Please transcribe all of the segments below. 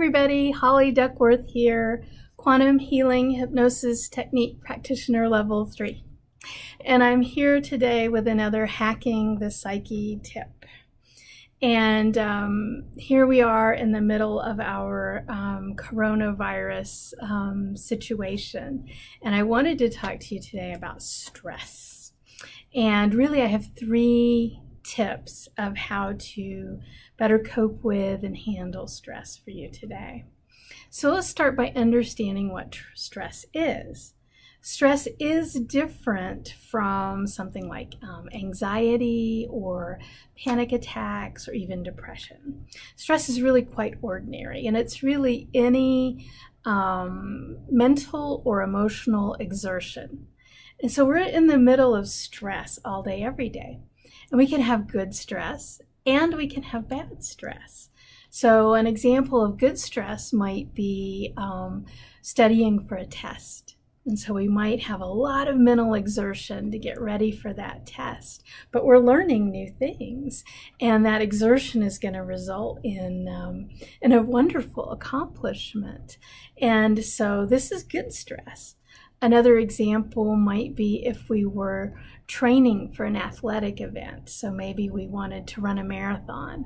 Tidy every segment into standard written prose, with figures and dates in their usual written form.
everybody, Holly Duckworth here, Quantum Healing Hypnosis Technique Practitioner Level 3. And I'm here today with another Hacking the Psyche tip. And here we are in the middle of our coronavirus situation. And I wanted to talk to you today about stress. And really I have 3 tips of how to better cope with and handle stress for you today. So let's start by understanding what stress is. Stress is different from something like anxiety or panic attacks or even depression. Stress is really quite ordinary, and it's really any mental or emotional exertion. And so we're in the middle of stress all day, every day. And we can have good stress and we can have bad stress. So an example of good stress might be studying for a test. And so we might have a lot of mental exertion to get ready for that test, but we're learning new things, and that exertion is going to result in a wonderful accomplishment. And so this is good stress. Another example might be if we were training for an athletic event. So maybe we wanted to run a marathon.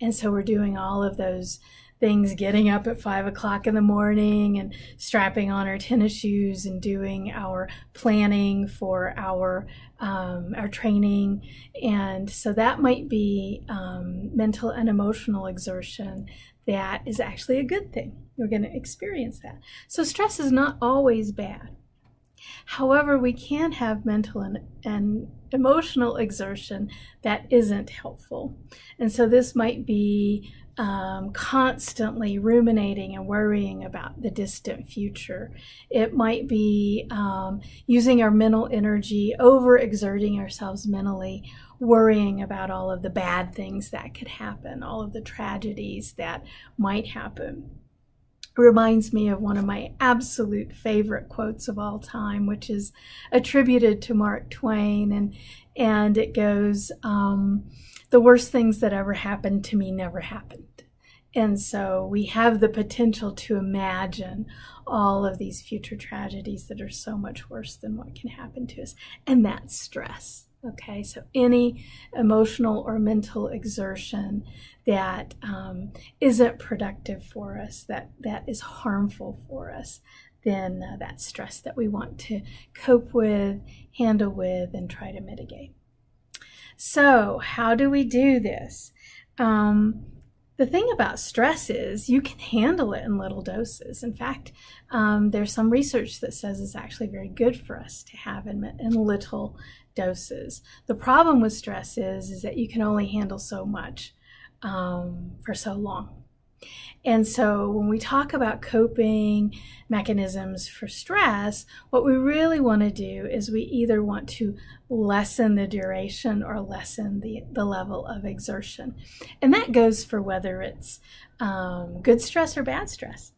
And so we're doing all of those things, getting up at 5 o'clock in the morning and strapping on our tennis shoes and doing our planning for our training. And so that might be mental and emotional exertion that is actually a good thing. We're going to experience that. So stress is not always bad. However, we can have mental and emotional exertion that isn't helpful. And so this might be constantly ruminating and worrying about the distant future. It might be using our mental energy, overexerting ourselves mentally, worrying about all of the bad things that could happen, all of the tragedies that might happen. Reminds me of one of my absolute favorite quotes of all time, which is attributed to Mark Twain, and it goes, "The worst things that ever happened to me never happened." And so we have the potential to imagine all of these future tragedies that are so much worse than what can happen to us, and that's stress. Okay, so any emotional or mental exertion that isn't productive for us, that is harmful for us, then that's stress that we want to cope with, handle with, and try to mitigate. So how do we do this? The thing about stress is you can handle it in little doses. In fact, there's some research that says it's actually very good for us to have in little doses. The problem with stress is that you can only handle so much for so long. And so when we talk about coping mechanisms for stress, what we really want to do is we either want to lessen the duration or lessen the level of exertion. And that goes for whether it's good stress or bad stress.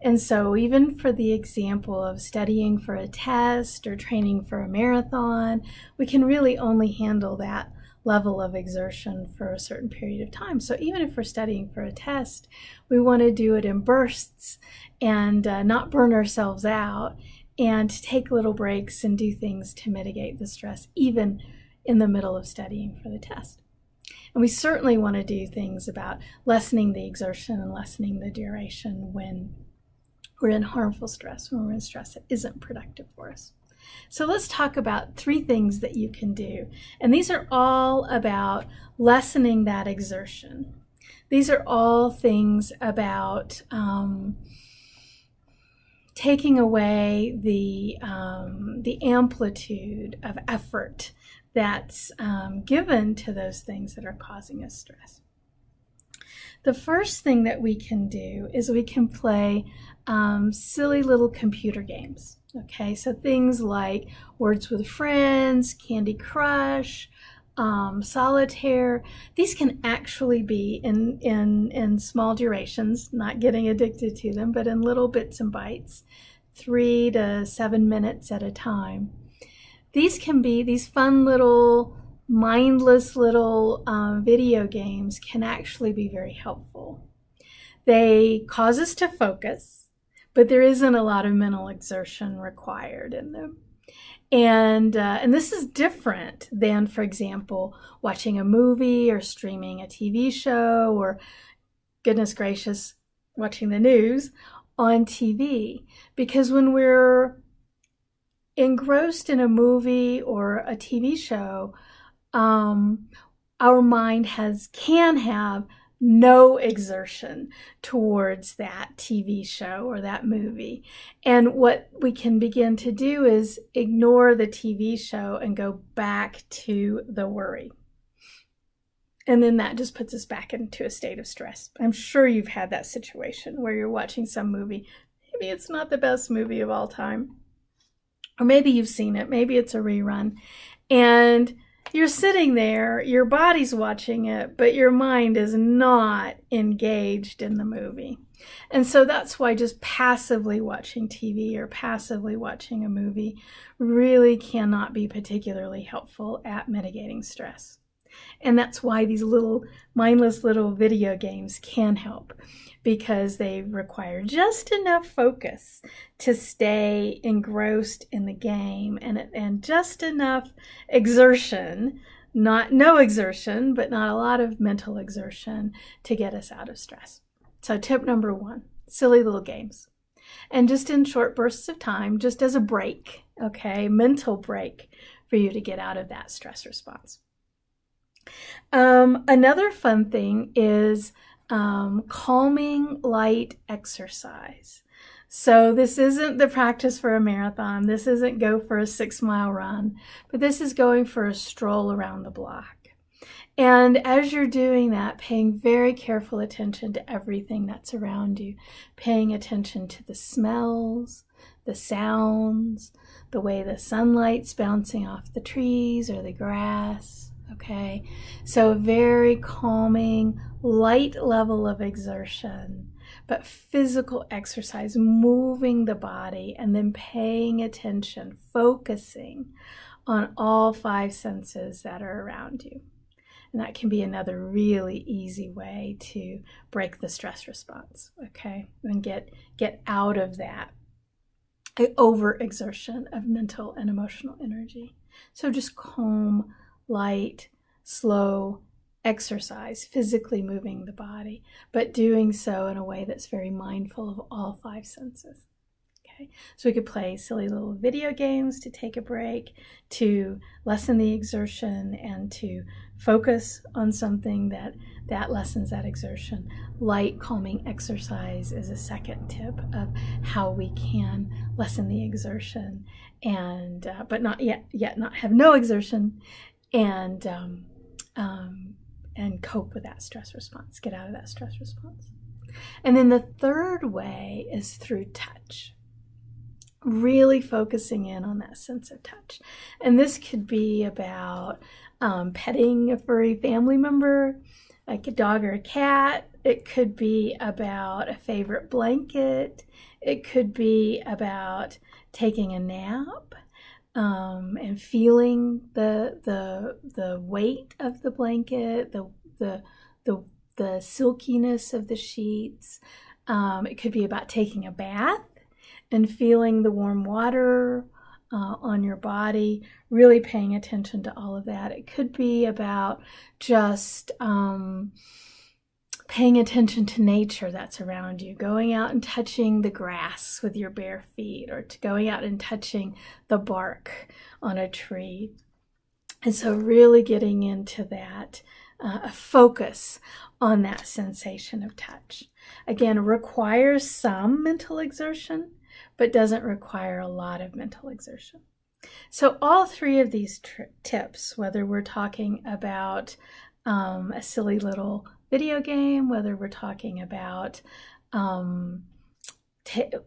And so even for the example of studying for a test or training for a marathon, we can really only handle that level of exertion for a certain period of time. So even if we're studying for a test, we want to do it in bursts and not burn ourselves out, and take little breaks and do things to mitigate the stress even in the middle of studying for the test. And we certainly want to do things about lessening the exertion and lessening the duration when we're in harmful stress, when we're in stress that isn't productive for us. So let's talk about 3 things that you can do. And these are all about lessening that exertion. These are all things about taking away the amplitude of effort that's given to those things that are causing us stress. The first thing that we can do is we can play silly little computer games. Okay, so things like Words with Friends, Candy Crush, solitaire. These can actually be in small durations, not getting addicted to them, but in little bits and bites, 3 to 7 minutes at a time. These can be these fun little mindless little video games can actually be very helpful. They cause us to focus, but there isn't a lot of mental exertion required in them. And this is different than, for example, watching a movie or streaming a TV show or, goodness gracious, watching the news on TV. Because when we're engrossed in a movie or a TV show, our mind can have no exertion towards that TV show or that movie. And what we can begin to do is ignore the TV show and go back to the worry. And then that just puts us back into a state of stress. I'm sure you've had that situation where you're watching some movie. Maybe it's not the best movie of all time. Or maybe you've seen it. Maybe it's a rerun. And you're sitting there, your body's watching it, but your mind is not engaged in the movie. And so that's why just passively watching TV or passively watching a movie really cannot be particularly helpful at mitigating stress. And that's why these little mindless little video games can help, because they require just enough focus to stay engrossed in the game and just enough exertion, no exertion, but not a lot of mental exertion to get us out of stress. So tip number 1, silly little games. And just in short bursts of time, just as a break, okay, mental break for you to get out of that stress response. Another fun thing is calming light exercise. So this isn't the practice for a marathon. This isn't go for a 6-mile run, but this is going for a stroll around the block. And as you're doing that, paying very careful attention to everything that's around you, paying attention to the smells, the sounds, the way the sunlight's bouncing off the trees or the grass. Okay, so a very calming, light level of exertion, but physical exercise, moving the body and then paying attention, focusing on all 5 senses that are around you. And that can be another really easy way to break the stress response, okay, and get out of that overexertion of mental and emotional energy. So just calm, light, slow exercise, physically moving the body, but doing so in a way that's very mindful of all 5 senses. Okay, so we could play silly little video games to take a break, to lessen the exertion, and to focus on something that lessens that exertion. Light, calming exercise is a second tip of how we can lessen the exertion, and but not yet not have no exertion, and cope with that stress response, get out of that stress response. And then the third way is through touch, really focusing in on that sense of touch. And this could be about petting a furry family member, like a dog or a cat. It could be about a favorite blanket. It could be about taking a nap. And feeling the weight of the blanket, the silkiness of the sheets. It could be about taking a bath and feeling the warm water on your body, really paying attention to all of that. It could be about just paying attention to nature that's around you, going out and touching the grass with your bare feet, or to going out and touching the bark on a tree. And so really getting into that focus on that sensation of touch. Again, requires some mental exertion, but doesn't require a lot of mental exertion. So all 3 of these tips, whether we're talking about a silly little video game, whether we're talking about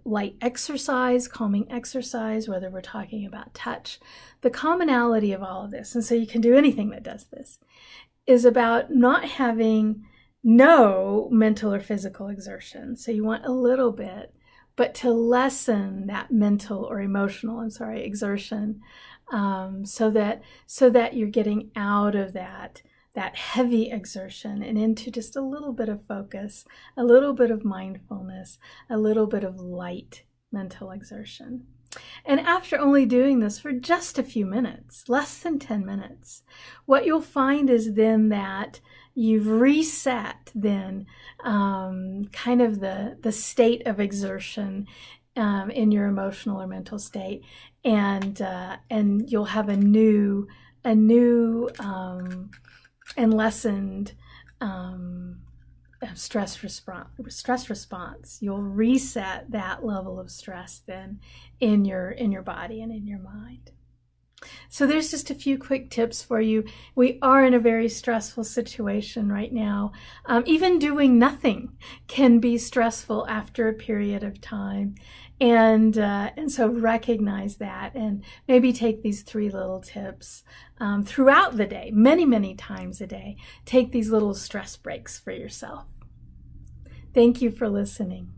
light exercise, calming exercise, whether we're talking about touch, the commonality of all of this, and so you can do anything that does this, is about not having no mental or physical exertion. So you want a little bit, but to lessen that mental or emotional, exertion, so that you're getting out of that that heavy exertion and into just a little bit of focus, a little bit of mindfulness, a little bit of light mental exertion. And after only doing this for just a few minutes, less than 10 minutes, what you'll find is then that you've reset then kind of the state of exertion in your emotional or mental state, and you'll have a new and lessened stress response. You'll reset that level of stress then in your body and in your mind. So there's just a few quick tips for you. We are in a very stressful situation right now. Even doing nothing can be stressful after a period of time. And so recognize that, and maybe take these 3 little tips throughout the day, many, many times a day. Take these little stress breaks for yourself. Thank you for listening.